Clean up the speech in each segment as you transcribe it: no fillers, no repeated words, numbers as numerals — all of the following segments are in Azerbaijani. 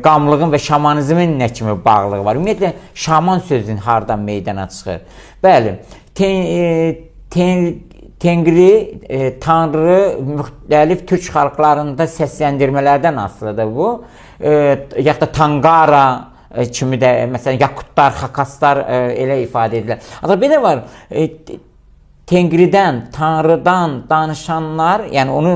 qamlığın və şamanizmin nə kimi bağlılığı var? Ümumiyyətlə, şaman sözünün hardan meydana çıxır? Bəli, Tengri, Tanrı müxtəlif türk xalqlarında səsləndirmələrdən asılıdır bu. Yaxud da Tangara kimi də, məsələn, Yakutlar, Xakaslar elə ifadə edilir. Ancaq belə var, Tengridən, Tanrıdan danışanlar, yəni onu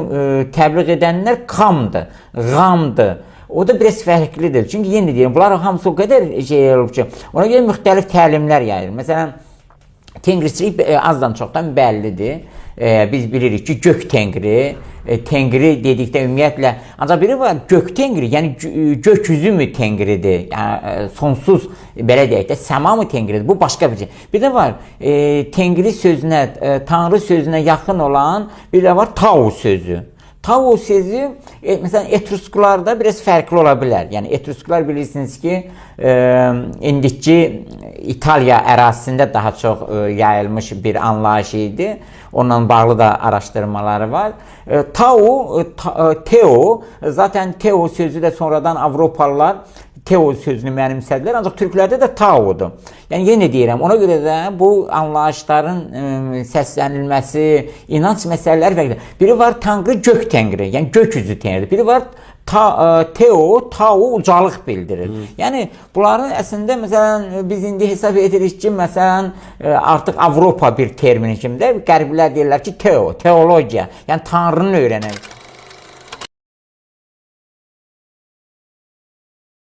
təbliğ edənlər qamdır, qamdır. O da biraz fərqlidir. Çünki yenə deyirəm, bunlar hamısı o qədər şey olub ki, ona görə müxtəlif təlimlər yayılır. Məsələn, Tengriçilik azdan çoxdan bəllidir. Biz bilirik ki, gök tengri, tengri dedikdə ümumiyyətlə, ancaq biri var, gök tengri, yəni gökyüzü mü tengridir, yəni sonsuz, belə deyək də, səma mı tengridir, bu başqa bir şey. Bir də var, tengri sözünə, tanrı sözünə yaxın olan, bir də var, Tao sözü. Tao sözü, məsələn, Etruskularda biraz fərqli ola bilər. Yəni, Etruskular bilirsiniz ki, indiki İtaliya ərazisində daha çox yayılmış bir anlayış idi. Onunla bağlı da araşdırmaları var. Teo, zaten Teo sözü də sonradan Avropalılar Teo sözünü mənimsədilər, ancaq türklərdə də Taodur. Yəni, yenə deyirəm, ona görə də bu anlayışların səslənilməsi, inanç məsələləri fərqlidir. Biri var Tanrı gök tengri, yəni gökyüzü tengridir. Biri var Tao ucalıq bildirir. Yəni, bunların əslində, məsələn, biz indi hesab edirik ki, məsələn, artıq Avropa bir termini kimdə, qərblər deyirlər ki, teologiya, yəni Tanrını öyrənək.